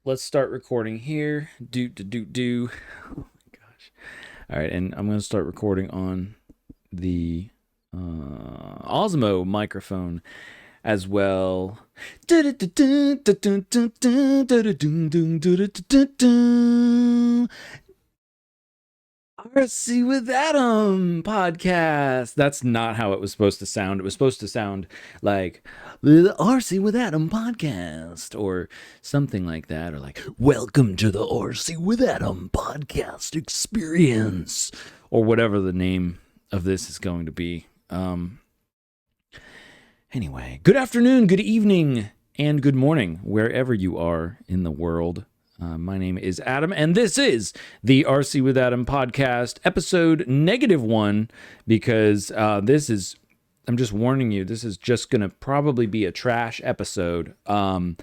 let's start recording here. Do. Oh my gosh. All right, and I'm going to start recording on the Osmo microphone as well. RC with Adam podcast. That's not how it was supposed to sound. It was supposed to sound like the RC with Adam podcast or something like that, or like welcome to the RC with Adam podcast experience, or whatever the name of this is going to be. Anyway, good afternoon, good evening, and good morning wherever you are in the world. My name is Adam, and this is the RC with Adam podcast, episode -1, because this is, I'm just warning you, this is just going to probably be a trash episode, and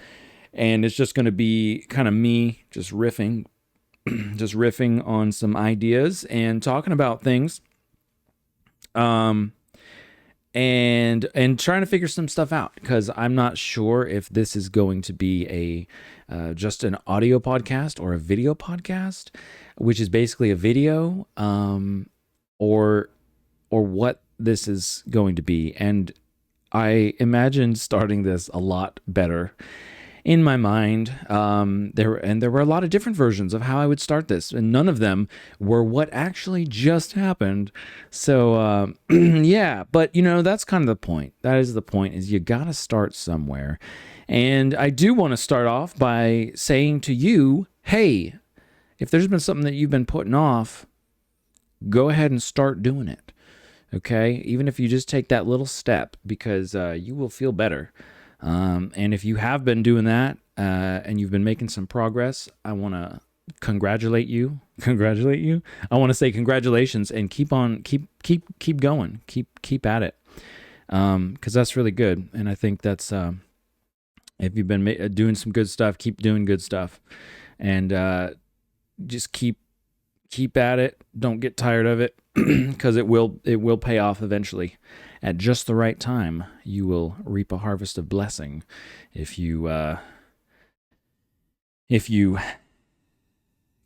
it's just going to be kind of me just riffing, just riffing on some ideas and talking about things, and trying to figure some stuff out, because I'm not sure if this is going to be a just an audio podcast or a video podcast, which is basically a video, or what this is going to be. And I imagined starting this a lot better in my mind. There were a lot of different versions of how I would start this, and none of them were what actually just happened. So yeah, but you know, that's kind of the point. That is the point, is you gotta start somewhere. And I do want to start off by saying to you, hey, if there's been something that you've been putting off, go ahead and start doing it. Okay? Even if you just take that little step, because you will feel better. And if you have been doing that, and you've been making some progress, I want to congratulate you. I want to say congratulations, and keep going, keep at it. 'Cause that's really good. And I think that's, if you've been doing some good stuff, keep doing good stuff, and, just keep at it. Don't get tired of it, because it will pay off eventually. At just the right time, you will reap a harvest of blessing if you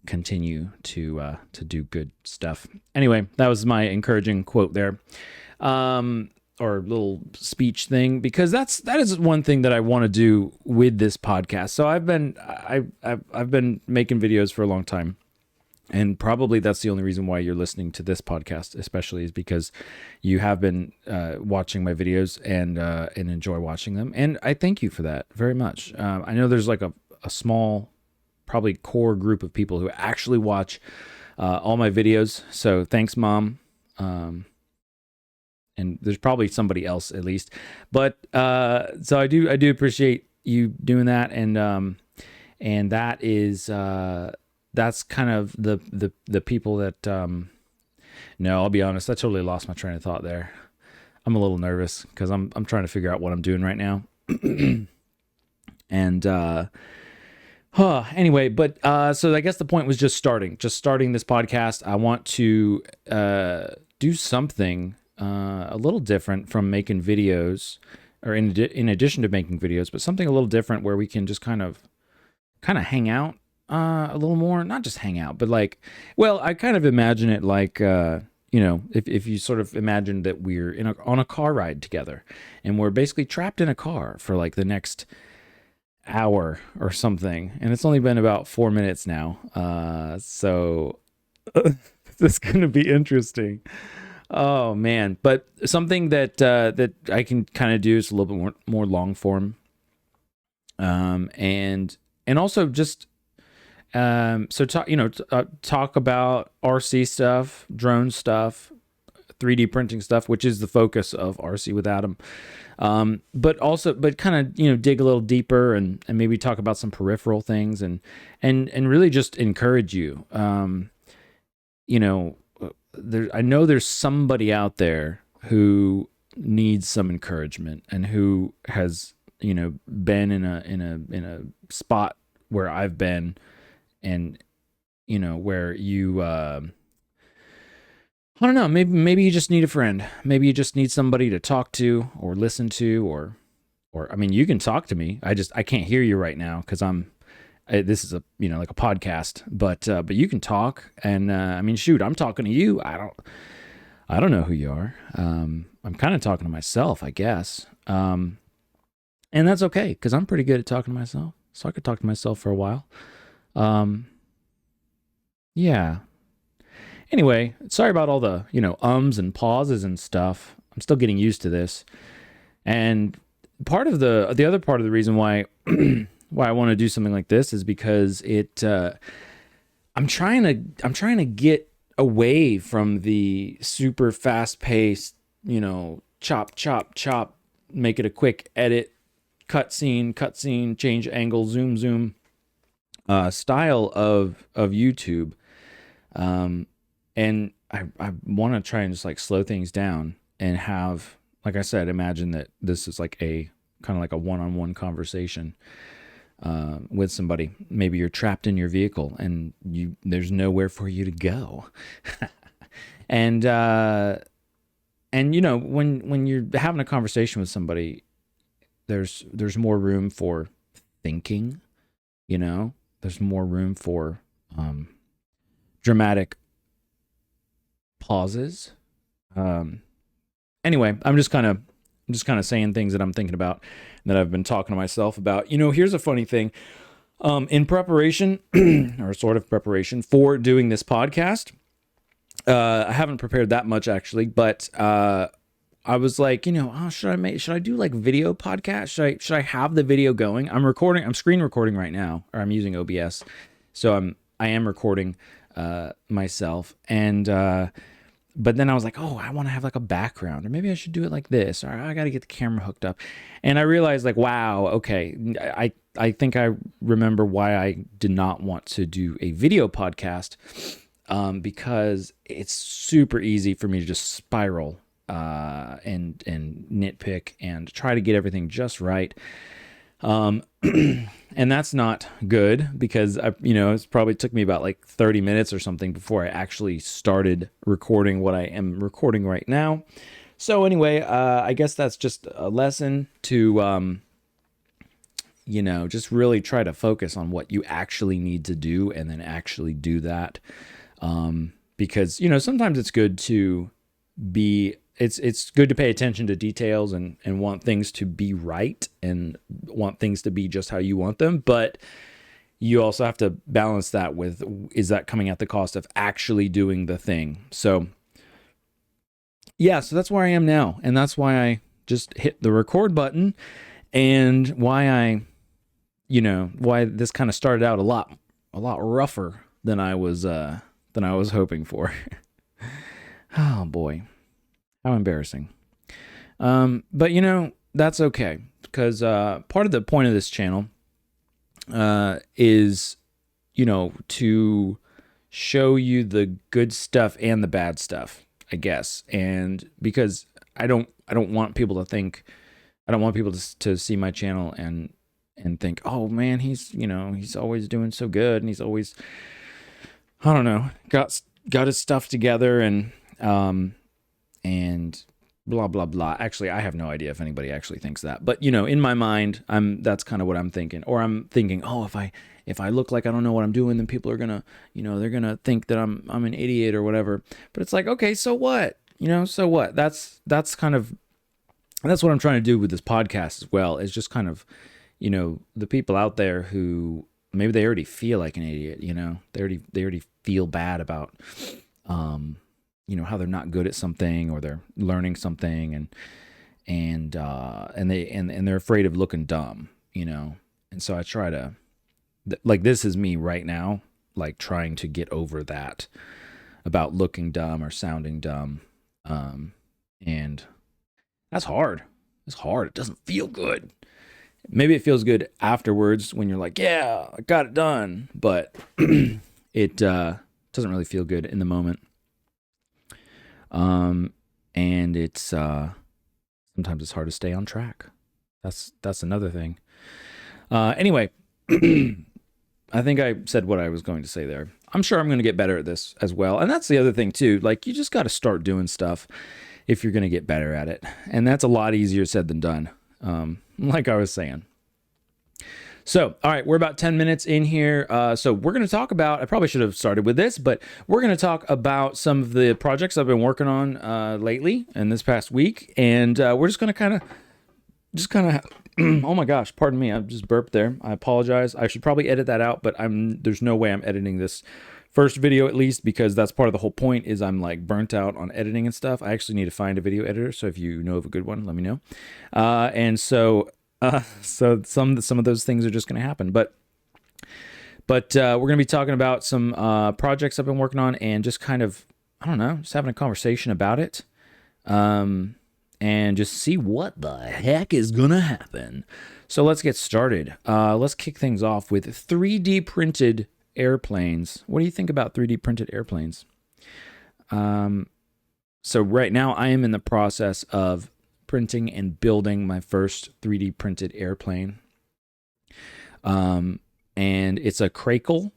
continue to do good stuff. Anyway, that was my encouraging quote there, or little speech thing, because that is one thing that I want to do with this podcast. So I've been making videos for a long time. And probably that's the only reason why you're listening to this podcast, especially, is because you have been watching my videos and enjoy watching them. And I thank you for that very much. I know there's like a small, probably core group of people who actually watch all my videos. So thanks, Mom. And there's probably somebody else at least. But so I do appreciate you doing that. And that is... that's kind of the people that, no, I'll be honest, I totally lost my train of thought there. I'm a little nervous because I'm trying to figure out what I'm doing right now. And, anyway, but, so I guess the point was just starting this podcast. I want to, do something, a little different from making videos, or in addition to making videos, but something a little different where we can just kind of hang out. A little more, not just hang out, but like, well, I kind of imagine it like, you know, if you sort of imagine that we're on a car ride together, and we're basically trapped in a car for like the next hour or something, and it's only been about 4 minutes now, so this is gonna be interesting. Oh man, but something that I can kind of do is a little bit more long form, and also just. So talk about RC stuff, drone stuff, 3D printing stuff, which is the focus of RC with Adam. But kind of, dig a little deeper, and maybe talk about some peripheral things, and really just encourage you. I know there's somebody out there who needs some encouragement, and who has, been in a spot where I've been. And, where you, I don't know, maybe you just need a friend. Maybe you just need somebody to talk to or listen to, or I mean, you can talk to me. I can't hear you right now because I'm this is a, like a podcast, but you can talk. And I mean, shoot, I'm talking to you. I don't know who you are. I'm kind of talking to myself, I guess. And that's okay, because I'm pretty good at talking to myself. So I could talk to myself for a while. Yeah. Anyway, sorry about all the, ums and pauses and stuff. I'm still getting used to this. And part of the other part of the reason why why I want to do something like this is because I'm trying to get away from the super fast paced, chop, chop, chop, make it a quick edit, cutscene, change angle, zoom, style of YouTube. And I want to try and just like slow things down and have, like I said, imagine that this is like a kind of like a one-on-one conversation with somebody. Maybe you're trapped in your vehicle and there's nowhere for you to go. And when you're having a conversation with somebody, there's more room for thinking, there's more room for dramatic pauses. Anyway, I'm just kind of saying things that I'm thinking about, that I've been talking to myself about. Here's a funny thing. In preparation, or sort of preparation for doing this podcast, I haven't prepared that much actually, but I was like, should I do like video podcast? Should I have the video going? I'm screen recording right now, or I'm using OBS, so I am recording myself, and but then I was like, I want to have like a background, or maybe I should do it like this, or I got to get the camera hooked up. And I realized like, wow, okay, I think I remember why I did not want to do a video podcast, because it's super easy for me to just spiral and nitpick and try to get everything just right. And that's not good, because it's probably took me about like 30 minutes or something before I actually started recording what I am recording right now. So anyway, I guess that's just a lesson to, just really try to focus on what you actually need to do and then actually do that. Because, sometimes it's good to it's good to pay attention to details and want things to be right and want things to be just how you want them. But you also have to balance that with, is that coming at the cost of actually doing the thing? So yeah, so that's where I am now. And that's why I just hit the record button, and why why this kind of started out a lot rougher than I was hoping for. Oh boy. How embarrassing. But that's okay, because part of the point of this channel is, to show you the good stuff and the bad stuff, I guess. And because I don't want people to see my channel and think, oh man, he's always doing so good, and he's always, I don't know, got his stuff together, and blah, blah, blah. Actually, I have no idea if anybody actually thinks that. But, in my mind, that's kind of what I'm thinking. Or I'm thinking, if I look like I don't know what I'm doing, then people are going to, they're going to think that I'm an idiot or whatever. But it's like, okay, so what? So what? That's what I'm trying to do with this podcast as well, is just kind of, the people out there who maybe they already feel like an idiot, they already feel bad about, how they're not good at something, or they're learning something, and they're afraid of looking dumb, And so I try to, like, this is me right now, like trying to get over that about looking dumb or sounding dumb. And that's hard. It's hard. It doesn't feel good. Maybe it feels good afterwards when you're like, yeah, I got it done. But it doesn't really feel good in the moment. And it's sometimes it's hard to stay on track. That's another thing. Anyway, I think I said what I was going to say there. I'm sure I'm going to get better at this as well. And that's the other thing too. Like, you just got to start doing stuff if you're going to get better at it. And that's a lot easier said than done. Like I was saying. So, all right, we're about 10 minutes in here. So we're going to talk about, I probably should have started with this, but we're going to talk about some of the projects I've been working on lately and this past week. And we're just going to oh my gosh, pardon me. I just burped there. I apologize. I should probably edit that out, but there's no way I'm editing this first video, at least, because that's part of the whole point is I'm like burnt out on editing and stuff. I actually need to find a video editor. So if you know of a good one, let me know. So some of those things are just going to happen, but we're going to be talking about some projects I've been working on and just kind of, I don't know, just having a conversation about it, and just see what the heck is going to happen. So let's get started. Let's kick things off with 3D printed airplanes. What do you think about 3D printed airplanes? So right now I am in the process of printing and building my first 3D printed airplane. And it's a Crackle.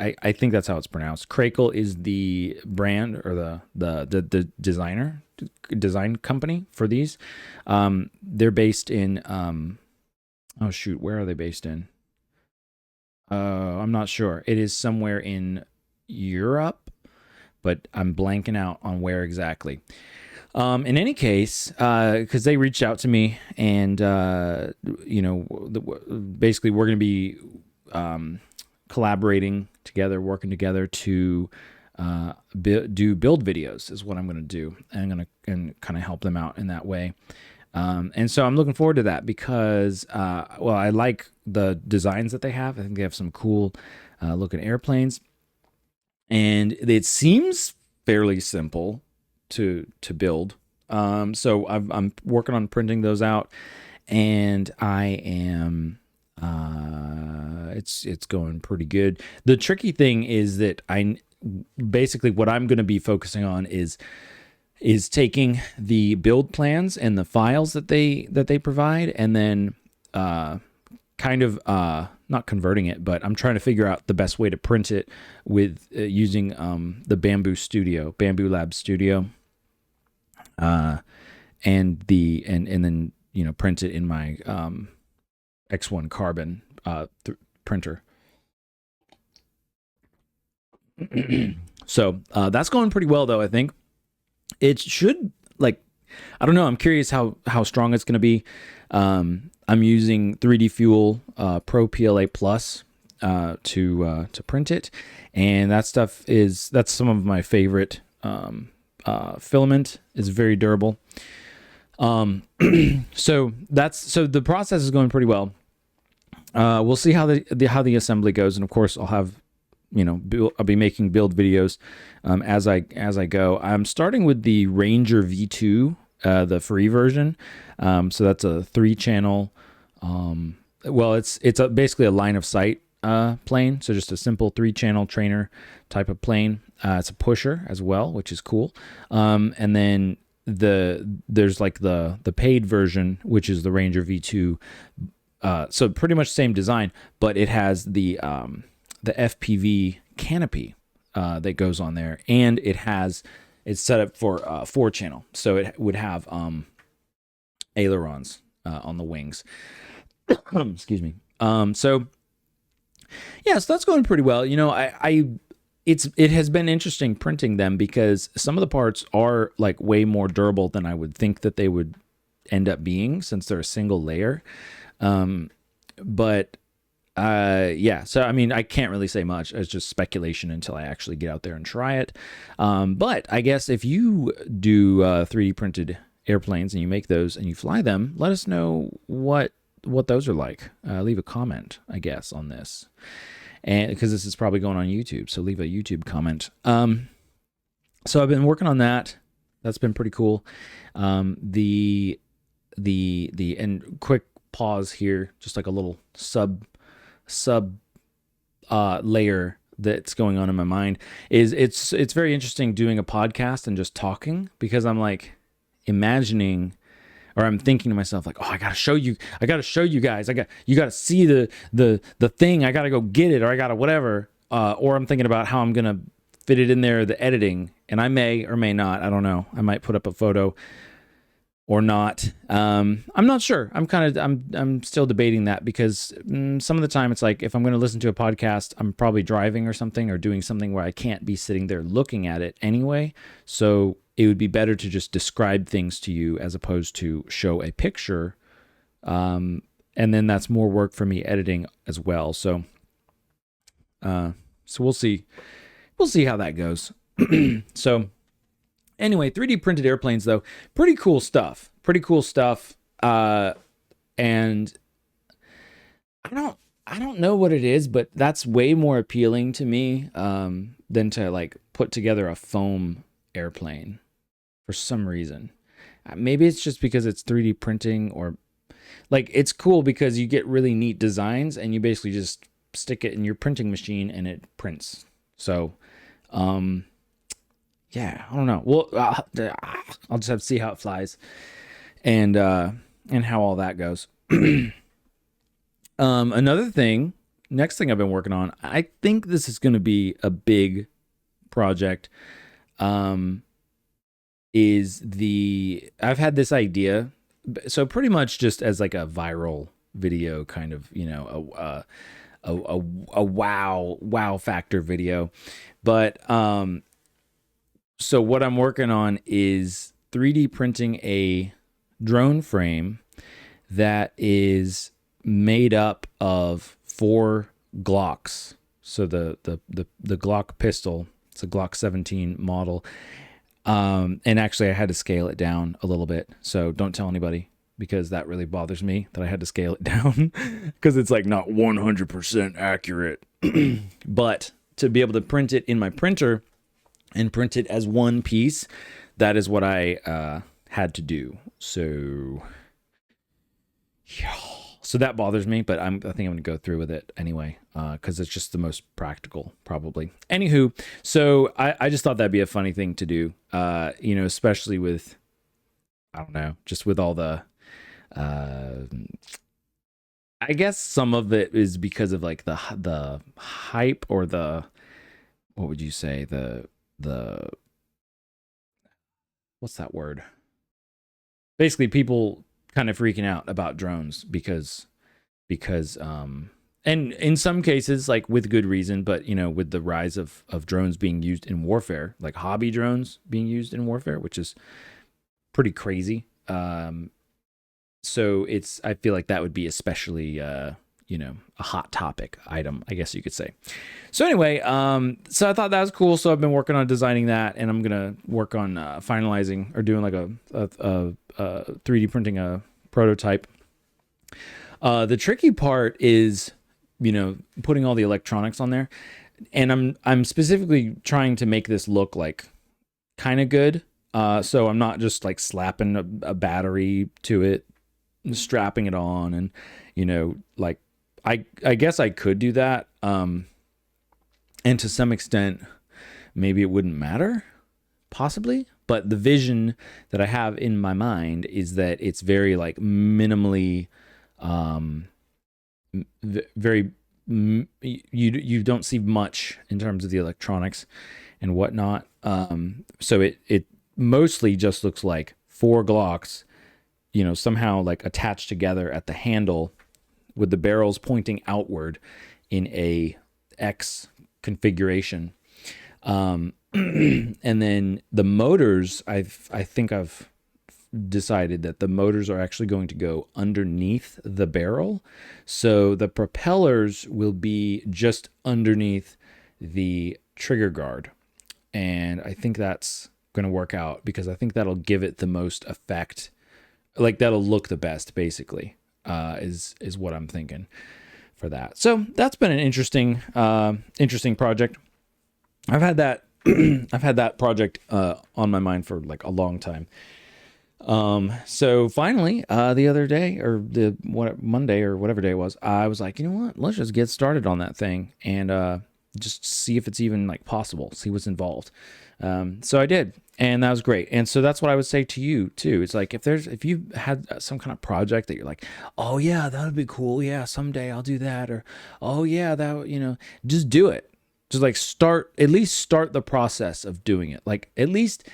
I think that's how it's pronounced. Crackle is the brand or the design company for these. They're based in oh shoot, where are they based in? I'm not sure. It is somewhere in Europe, but I'm blanking out on where exactly. In any case, because they reached out to me and, basically we're going to be collaborating together, working together to do build videos is what I'm going to do. And I'm going to kind of help them out in that way. And so I'm looking forward to that because, I like the designs that they have. I think they have some cool looking airplanes. And it seems fairly simple to build. So I'm working on printing those out, and I am it's going pretty good. The tricky thing is that basically what I'm going to be focusing on is taking the build plans and the files that they provide, and then not converting it, but I'm trying to figure out the best way to print it with using the Bamboo Lab Studio, and then print it in my X1 Carbon printer. So that's going pretty well, though. I think it should, I don't know. I'm curious how strong it's going to be. I'm using 3D Fuel Pro PLA Plus to print it, and that's some of my favorite filament. Is very durable. So the process is going pretty well. We'll see how the assembly goes, and of course I'll have I'll be making build videos as I go. I'm starting with the Ranger V2, the free version. So that's a 3-channel. It's basically a line of sight plane. So just a simple 3-channel trainer type of plane. It's a pusher as well, which is cool. And then there's like the paid version, which is the Ranger V2. So pretty much same design, but it has the FPV canopy that goes on there, and it's set up for 4-channel, so it would have ailerons on the wings. Excuse me. So that's going pretty well. It has been interesting printing them because some of the parts are like way more durable than I would think that they would end up being, since they're a single layer. So I mean, I can't really say much. It's just speculation until I actually get out there and try it. But I guess if you do 3D printed airplanes and you make those and you fly them, let us know what those are like. Leave a comment, I guess, on this, and because this is probably going on YouTube, so leave a YouTube comment. So I've been working on that. That's been pretty cool. And quick pause here, just like a little sub layer that's going on in my mind is it's very interesting doing a podcast and just talking, because I'm like imagining, or I'm thinking to myself like, oh, I gotta show you guys, you gotta see the thing, I gotta go get it, or I gotta whatever, or I'm thinking about how I'm gonna fit it in there, the editing, and I may or may not, I don't know, I might put up a photo or not. I'm not sure. I'm still debating that because some of the time it's like if I'm going to listen to a podcast, I'm probably driving or something or doing something where I can't be sitting there looking at it anyway. So it would be better to just describe things to you as opposed to show a picture. And then that's more work for me editing as well. So we'll see. We'll see how that goes. So anyway, 3D printed airplanes though, pretty cool stuff. And I don't know what it is, but that's way more appealing to me than to like put together a foam airplane for some reason. Maybe it's just because it's 3D printing, or like it's cool because you get really neat designs and you basically just stick it in your printing machine and it prints. So, yeah, I don't know. Well, I'll just have to see how it flies and how all that goes. Another thing, next thing I've been working on, I think this is going to be a big project. I've had this idea, so pretty much just as like a viral video kind of, a wow factor video. But so what I'm working on is 3D printing a drone frame that is made up of 4 Glocks. So the Glock pistol, it's a Glock 17 model. And actually I had to scale it down a little bit. So don't tell anybody, because that really bothers me that I had to scale it down because it's like not 100% accurate. But to be able to print it in my printer and print it as one piece, that is what I had to do. So that bothers me, but I think I'm going to go through with it anyway, because it's just the most practical, probably. Anywho, so I just thought that'd be a funny thing to do, especially with, I don't know, just with all the, I guess some of it is because of like the hype, or what would you say, the what's that word? Basically, people kind of freaking out about drones because and in some cases, like with good reason, but with the rise of drones being used in warfare, like hobby drones being used in warfare, which is pretty crazy. So I feel like that would be especially a hot topic item, I guess you could say. So anyway, so I thought that was cool. So I've been working on designing that, and I'm gonna work on finalizing or doing like a 3D printing a prototype. The tricky part is, putting all the electronics on there, and I'm specifically trying to make this look like kind of good. So I'm not just like slapping a battery to it, strapping it on, and like I guess I could do that, and to some extent maybe it wouldn't matter, possibly, but the vision that I have in my mind is that it's very like minimally very you don't see much in terms of the electronics and whatnot, so it mostly just looks like 4 Glocks somehow like attached together at the handle, with the barrels pointing outward in a X configuration. And then the motors, I think I've decided that the motors are actually going to go underneath the barrel. So the propellers will be just underneath the trigger guard. And I think that's going to work out, because I think that'll give it the most effect. Like that'll look the best, basically, is what I'm thinking for that. So that's been an interesting project. I've had that project on my mind for like a long time. So finally, the other day, or Monday or whatever day it was, I was like, you know what? Let's just get started on that thing and just see if it's even like possible. See what's involved. So I did. And that was great. And so that's what I would say to you too. It's like, if you had some kind of project that you're like, oh yeah, that would be cool. Yeah, someday I'll do that. Or, oh yeah, that, just do it. Just like at least start the process of doing it. Like at least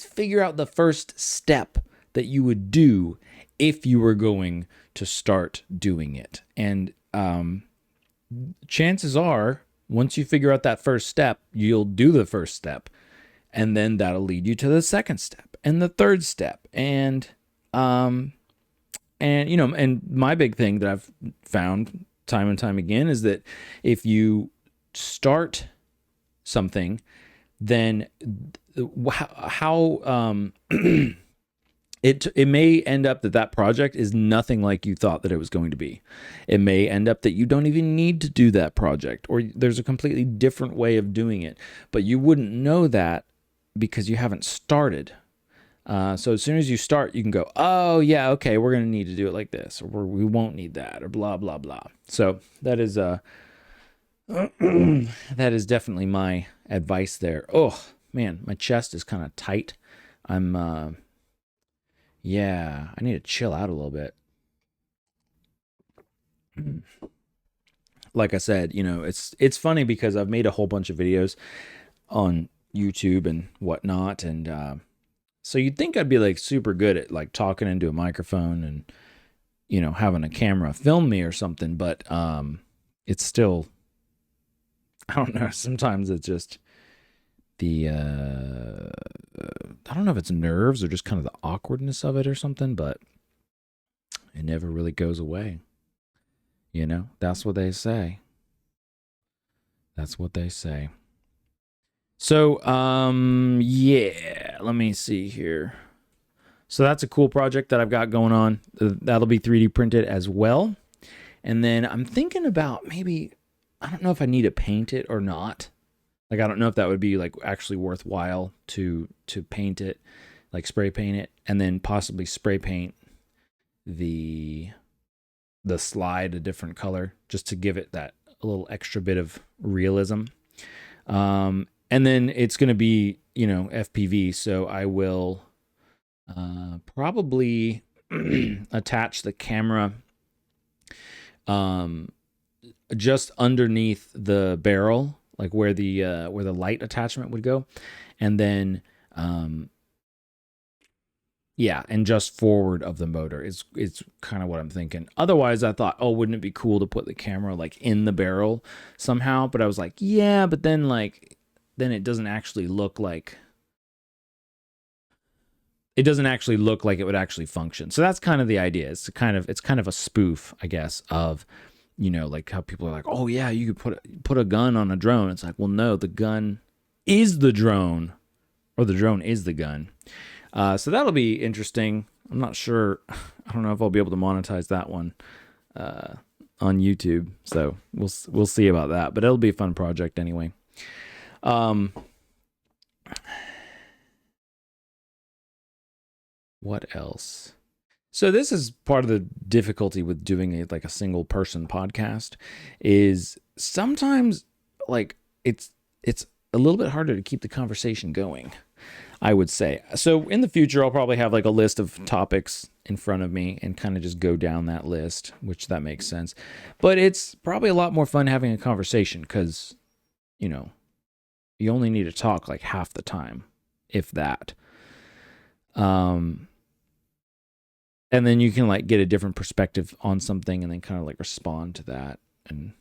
figure out the first step that you would do if you were going to start doing it. And chances are, once you figure out that first step, you'll do the first step. And then that'll lead you to the second step and the third step. And and my big thing that I've found time and time again is that if you start something, then how it may end up that project is nothing like you thought that it was going to be. It may end up that you don't even need to do that project, or there's a completely different way of doing it, but you wouldn't know that because you haven't started. So as soon as you start, you can go, oh yeah, okay, we're going to need to do it like this, or we won't need that, or blah, blah, blah. So that is, that is definitely my advice there. Oh man, my chest is kind of tight. Yeah, I need to chill out a little bit. Like I said, it's funny because I've made a whole bunch of videos on YouTube and whatnot, and so you'd think I'd be like super good at like talking into a microphone and having a camera film me or something, but it's still, I don't know, sometimes it's just the I don't know if it's nerves or just kind of the awkwardness of it or something, but it never really goes away. That's what they say. That's what they say. So, yeah, let me see here. So that's a cool project that I've got going on. That'll be 3D printed as well. And then I'm thinking about maybe, I don't know if I need to paint it or not. Like, I don't know if that would be like actually worthwhile to paint it, like spray paint it, and then possibly spray paint the slide a different color just to give it that a little extra bit of realism. And then it's going to be, FPV. So I will probably attach the camera just underneath the barrel, like where the light attachment would go. And then, and just forward of the motor is kind of what I'm thinking. Otherwise, I thought, oh, wouldn't it be cool to put the camera like in the barrel somehow? But I was like, yeah, but then it doesn't actually look like it would actually function. So that's kind of the idea. It's kind of a spoof, I guess, of like how people are like, oh yeah, you could put a gun on a drone. It's like, well, no, the gun is the drone, or the drone is the gun. So that'll be interesting. I'm not sure. I don't know if I'll be able to monetize that one on YouTube. So we'll see about that. But it'll be a fun project anyway. What else? So this is part of the difficulty with doing a single person podcast is sometimes like it's a little bit harder to keep the conversation going, I would say. So in the future, I'll probably have like a list of topics in front of me and kind of just go down that list, which that makes sense. But it's probably a lot more fun having a conversation because, you only need to talk like half the time, if that. And then you can like get a different perspective on something and then kind of like respond to that and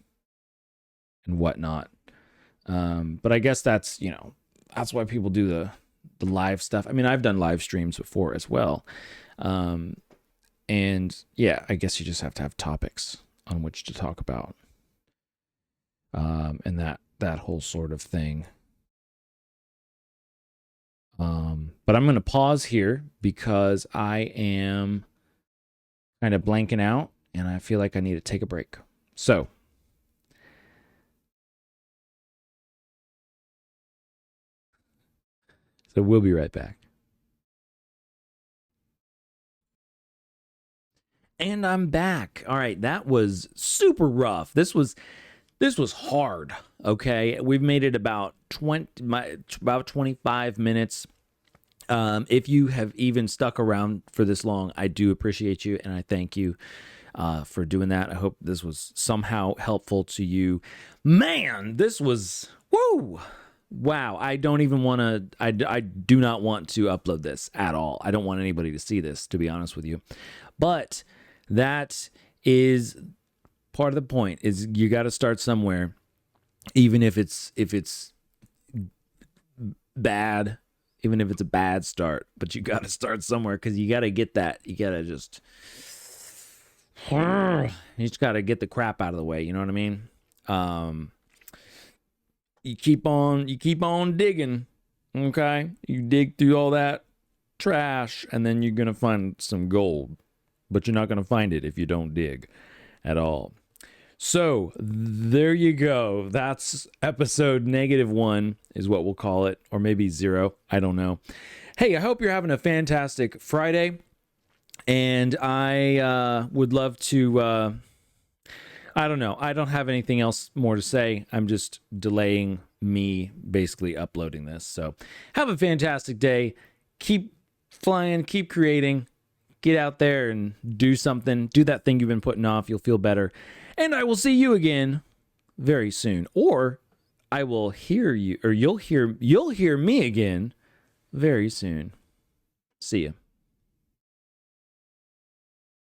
whatnot. But I guess that's why people do the live stuff. I mean, I've done live streams before as well. And yeah, I guess you just have to have topics on which to talk about. And that whole sort of thing. But I'm going to pause here because I am kind of blanking out and I feel like I need to take a break. So we'll be right back. And I'm back. All right, that was super rough. This was hard. Okay, we've made it about 25 minutes. If you have even stuck around for this long, I do appreciate you and I thank you for doing that. I hope this was somehow helpful to you. Man, this was woo. wow, I don't even want to, I do not want to upload this at all. I don't want anybody to see this, to be honest with you. But that is part of the point, is you got to start somewhere, even if it's bad, even if it's a bad start, but you got to start somewhere, because you got to get that. You got to just got to get the crap out of the way. You know what I mean? You keep on digging. Okay. You dig through all that trash, and then you're going to find some gold, but you're not going to find it if you don't dig at all. So there you go. That's episode -1 is what we'll call it, or maybe 0. I don't know. Hey, I hope you're having a fantastic Friday, and I would love to, I don't know. I don't have anything else more to say. I'm just delaying me basically uploading this. So have a fantastic day. Keep flying, keep creating, get out there and do something. Do that thing you've been putting off. You'll feel better. And I will see you again very soon. Or I will hear you, or you'll hear me again very soon. See ya.